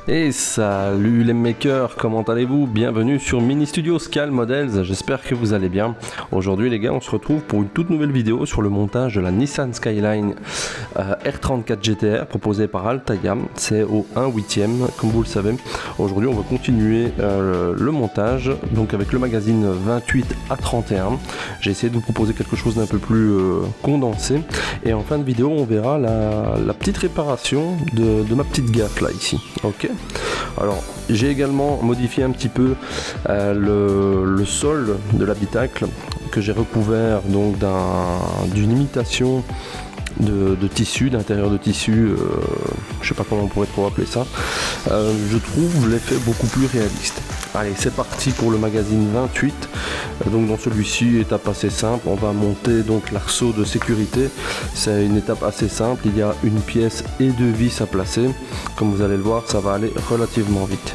Et salut les makers, comment allez-vous? Bienvenue sur Mini Studio Scal Models, j'espère que vous allez bien. Aujourd'hui les gars, on se retrouve pour une toute nouvelle vidéo sur le montage de la Nissan Skyline R34 GTR proposée par Altaïa. C'est au 1/8, comme vous le savez. Aujourd'hui on va continuer le montage, donc avec le magazine 28A31. J'ai essayé de vous proposer quelque chose d'un peu plus condensé. Et en fin de vidéo on verra la petite réparation de ma petite gaffe là ici. Ok. Alors j'ai également modifié un petit peu le sol de l'habitacle que j'ai recouvert donc d'une imitation de tissu, d'intérieur de tissu, je sais pas comment on pourrait trop appeler ça. Je trouve l'effet beaucoup plus réaliste. Allez, c'est parti pour le magazine 28. Donc dans celui-ci, étape assez simple, on va monter donc l'arceau de sécurité. C'est une étape assez simple, il y a une pièce et deux vis à placer. Comme vous allez le voir, ça va aller relativement vite.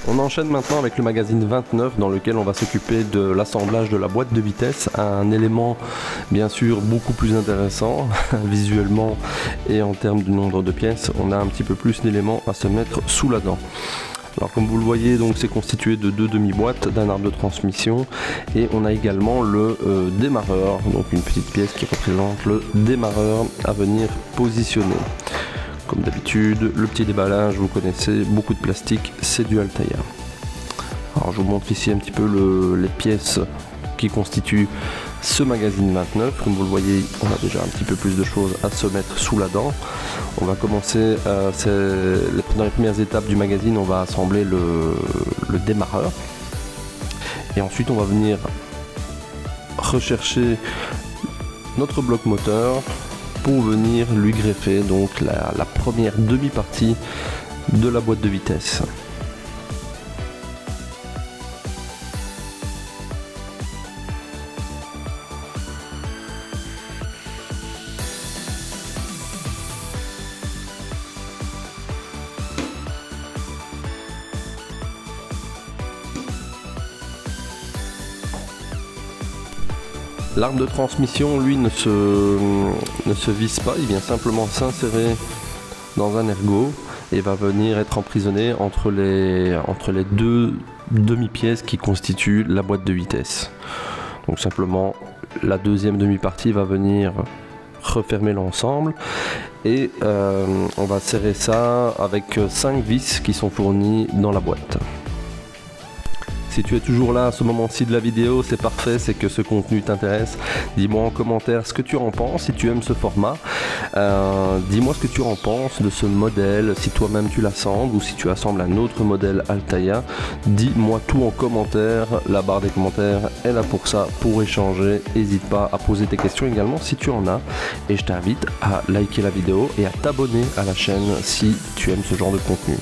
On enchaîne maintenant avec le magazine 29 dans lequel on va s'occuper de l'assemblage de la boîte de vitesse, un élément bien sûr beaucoup plus intéressant visuellement et en termes de nombre de pièces. On a un petit peu plus d'éléments à se mettre sous la dent. Alors comme vous le voyez, donc c'est constitué de deux demi-boîtes, d'un arbre de transmission et on a également le démarreur, donc une petite pièce qui représente le démarreur à venir positionner. Comme d'habitude, le petit déballage, vous connaissez, beaucoup de plastique, c'est du Altaïa. Alors je vous montre ici un petit peu les pièces qui constituent ce magazine 29. Comme vous le voyez, on a déjà un petit peu plus de choses à se mettre sous la dent. On va commencer, dans les premières étapes du magazine, on va assembler le démarreur. Et ensuite on va venir rechercher notre bloc moteur pour venir lui greffer donc la première demi-partie de la boîte de vitesse. L'arbre de transmission, lui, ne se visse pas, il vient simplement s'insérer dans un ergot et va venir être emprisonné entre les deux demi-pièces qui constituent la boîte de vitesse. Donc simplement, la deuxième demi-partie va venir refermer l'ensemble et on va serrer ça avec 5 vis qui sont fournies dans la boîte. Si tu es toujours là à ce moment-ci de la vidéo, c'est parfait, c'est que ce contenu t'intéresse. Dis-moi en commentaire ce que tu en penses, si tu aimes ce format. Dis-moi ce que tu en penses de ce modèle, si toi-même tu l'assembles ou si tu assembles un autre modèle Altaïa. Dis-moi tout en commentaire, la barre des commentaires est là pour ça, pour échanger. N'hésite pas à poser tes questions également si tu en as. Et je t'invite à liker la vidéo et à t'abonner à la chaîne si tu aimes ce genre de contenu.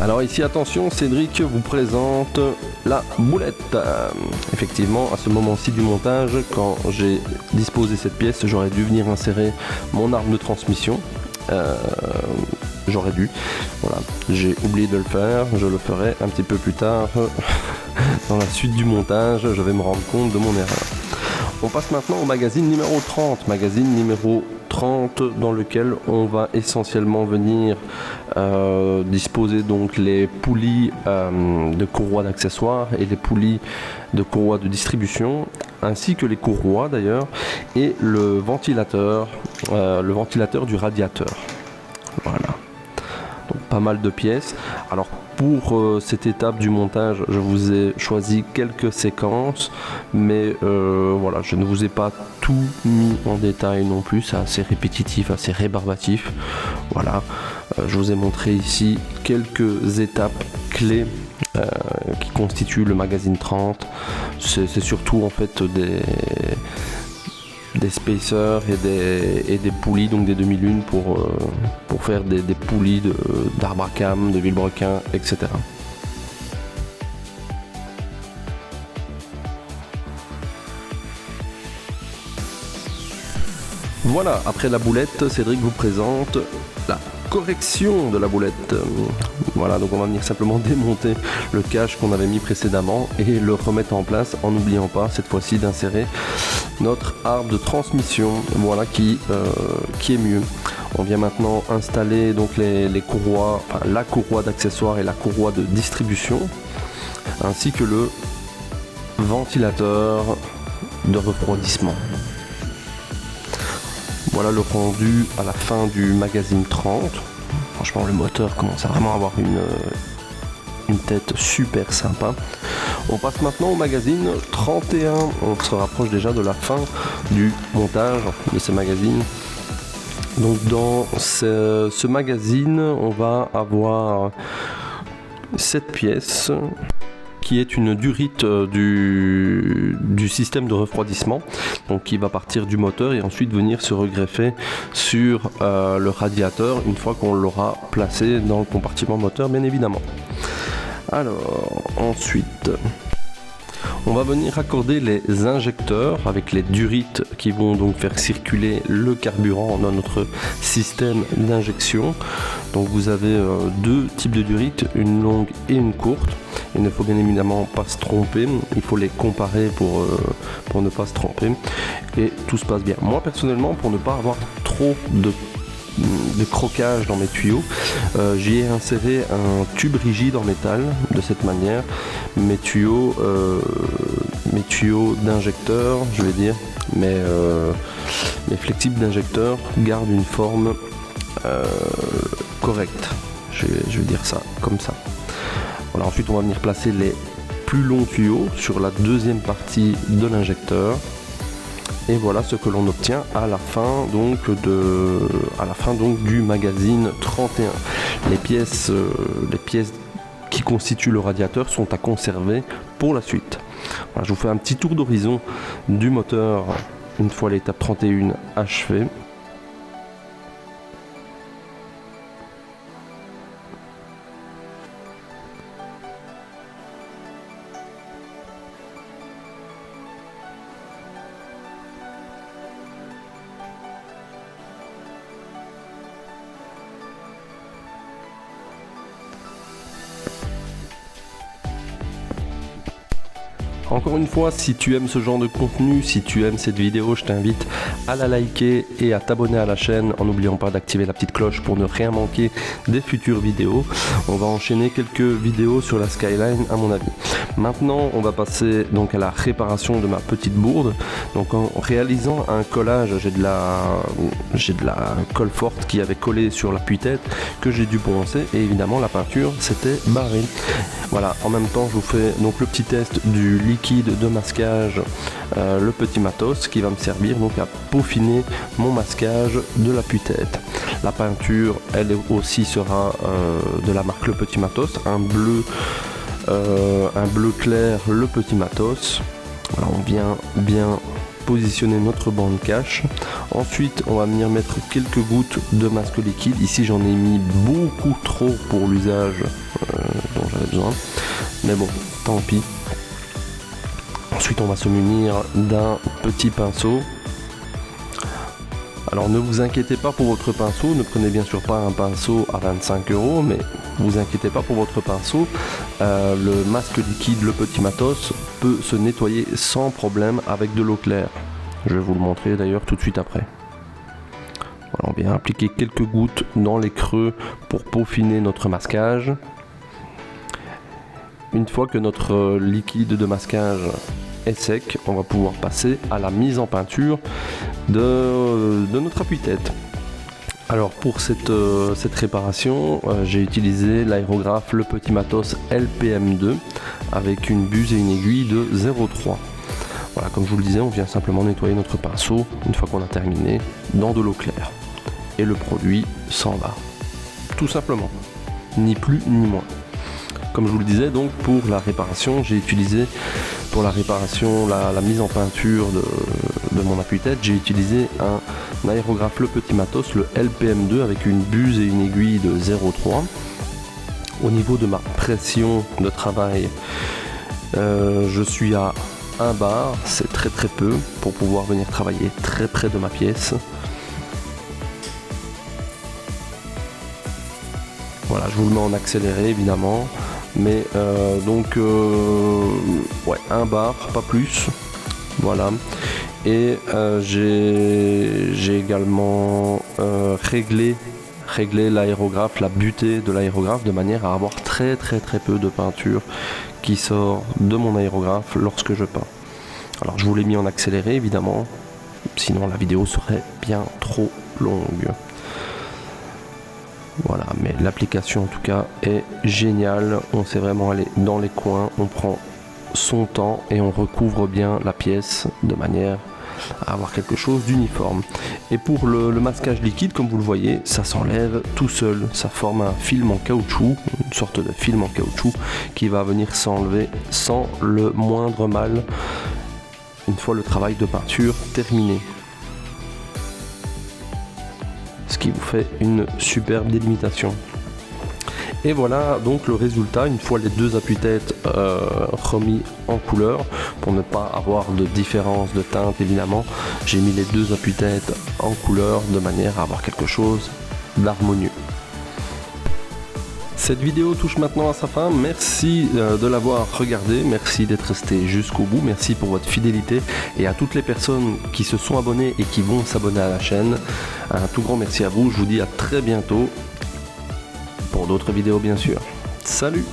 Alors ici attention, Cédric vous présente la boulette. Effectivement, à ce moment-ci du montage, quand j'ai disposé cette pièce, j'aurais dû venir insérer mon arbre de transmission. J'aurais dû. Voilà, j'ai oublié de le faire, je le ferai un petit peu plus tard. Dans la suite du montage, je vais me rendre compte de mon erreur. On passe maintenant au magazine numéro 30. Magazine numéro 30 dans lequel on va essentiellement venir disposer donc les poulies de courroies d'accessoires et les poulies de courroies de distribution ainsi que les courroies d'ailleurs et le ventilateur du radiateur. Voilà. Donc pas mal de pièces. Alors pour cette étape du montage, je vous ai choisi quelques séquences, mais voilà, je ne vous ai pas tout mis en détail non plus, c'est assez répétitif, assez rébarbatif. Voilà, je vous ai montré ici quelques étapes clés qui constituent le magazine 30. C'est surtout en fait des spacers et des poulies, donc des demi-lunes pour faire des poulies d'arbres à cames, de vilebrequin, etc. Voilà, après la boulette, Cédric vous présente la correction de la boulette. Voilà, donc on va venir simplement démonter le cache qu'on avait mis précédemment et le remettre en place en n'oubliant pas cette fois-ci d'insérer notre arbre de transmission, voilà, qui est mieux. On vient maintenant installer donc les courroies, enfin, la courroie d'accessoires et la courroie de distribution, ainsi que le ventilateur de refroidissement. Voilà le rendu à la fin du magazine 30. Franchement, le moteur commence à vraiment avoir une tête super sympa. On passe maintenant au magazine 31. On se rapproche déjà de la fin du montage de ce magazine. Donc dans ce magazine, on va avoir 7 pièces, qui est une durite du système de refroidissement, donc qui va partir du moteur et ensuite venir se regreffer sur le radiateur une fois qu'on l'aura placé dans le compartiment moteur, bien évidemment. Alors ensuite, on va venir accorder les injecteurs avec les durites qui vont donc faire circuler le carburant dans notre système d'injection. Donc vous avez deux types de durites, une longue et une courte. Il ne faut bien évidemment pas se tromper, il faut les comparer pour ne pas se tromper et tout se passe bien. Moi personnellement, pour ne pas avoir trop de croquage dans mes tuyaux, j'y ai inséré un tube rigide en métal. De cette manière, mes tuyaux d'injecteur, je vais dire, mes flexibles d'injecteur gardent une forme correcte. Je vais dire ça comme ça. Voilà, ensuite on va venir placer les plus longs tuyaux sur la deuxième partie de l'injecteur. Et voilà ce que l'on obtient à la fin donc du magazine 31. Les pièces qui constituent le radiateur sont à conserver pour la suite. Voilà, je vous fais un petit tour d'horizon du moteur une fois l'étape 31 achevée. Encore une fois, si tu aimes ce genre de contenu, si tu aimes cette vidéo, je t'invite à la liker et à t'abonner à la chaîne en n'oubliant pas d'activer la petite cloche pour ne rien manquer des futures vidéos. On va enchaîner quelques vidéos sur la Skyline à mon avis. Maintenant, on va passer donc à la réparation de ma petite bourde. Donc en réalisant un collage, j'ai de la colle forte qui avait collé sur l'appui-tête que j'ai dû poncer et évidemment la peinture s'était barrée. Voilà, en même temps je vous fais donc le petit test du liquide de masquage, le petit matos qui va me servir donc à peaufiner mon masquage de l'appui-tête. La peinture elle aussi sera de la marque Le Petit Matos, un bleu clair Le Petit Matos. Voilà, on vient bien positionner notre bande cache. Ensuite on va venir mettre quelques gouttes de masque liquide. Ici j'en ai mis beaucoup trop pour l'usage dont j'avais besoin, mais bon, tant pis. Ensuite on va se munir d'un petit pinceau. Alors ne vous inquiétez pas pour votre pinceau, ne prenez bien sûr pas un pinceau à 25 €, mais vous inquiétez pas pour votre pinceau, le masque liquide Le Petit Matos peut se nettoyer sans problème avec de l'eau claire. Je vais vous le montrer d'ailleurs tout de suite après. Voilà, on vient appliquer quelques gouttes dans les creux pour peaufiner notre masquage. Une fois que notre liquide de masquage est sec, on va pouvoir passer à la mise en peinture de notre appui-tête. Alors pour cette réparation, j'ai utilisé l'aérographe Le Petit Matos LPM2 avec une buse et une aiguille de 0,3. Voilà, comme je vous le disais, on vient simplement nettoyer notre pinceau une fois qu'on a terminé dans de l'eau claire. Et le produit s'en va. Tout simplement. Ni plus ni moins. Comme je vous le disais, donc pour la réparation, j'ai utilisé pour la réparation, la mise en peinture de mon appuie-tête, j'ai utilisé un aérographe Le Petit Matos, le LPM2 avec une buse et une aiguille de 0,3. Au niveau de ma pression de travail, je suis à 1 bar, c'est très peu pour pouvoir venir travailler très près de ma pièce. Voilà, je vous le mets en accéléré évidemment, mais ouais, 1 bar, pas plus. Voilà. Et j'ai également réglé l'aérographe, la butée de l'aérographe de manière à avoir très peu de peinture qui sort de mon aérographe lorsque je peins. Alors je vous l'ai mis en accéléré évidemment, sinon la vidéo serait bien trop longue. Voilà, mais l'application en tout cas est géniale, on sait vraiment aller dans les coins, on prend son temps et on recouvre bien la pièce de manière à avoir quelque chose d'uniforme. Et pour le masquage liquide, comme vous le voyez, ça s'enlève tout seul, ça forme un film en caoutchouc, une sorte de film en caoutchouc qui va venir s'enlever sans le moindre mal une fois le travail de peinture terminé. Ce qui vous fait une superbe délimitation. Et voilà donc le résultat une fois les deux appuis-têtes remis en couleur. Pour ne pas avoir de différence de teinte évidemment, j'ai mis les deux appuis-têtes en couleur de manière à avoir quelque chose d'harmonieux. Cette vidéo touche maintenant à sa fin, merci de l'avoir regardée, merci d'être resté jusqu'au bout, merci pour votre fidélité et à toutes les personnes qui se sont abonnées et qui vont s'abonner à la chaîne, un tout grand merci à vous, je vous dis à très bientôt pour d'autres vidéos bien sûr. Salut!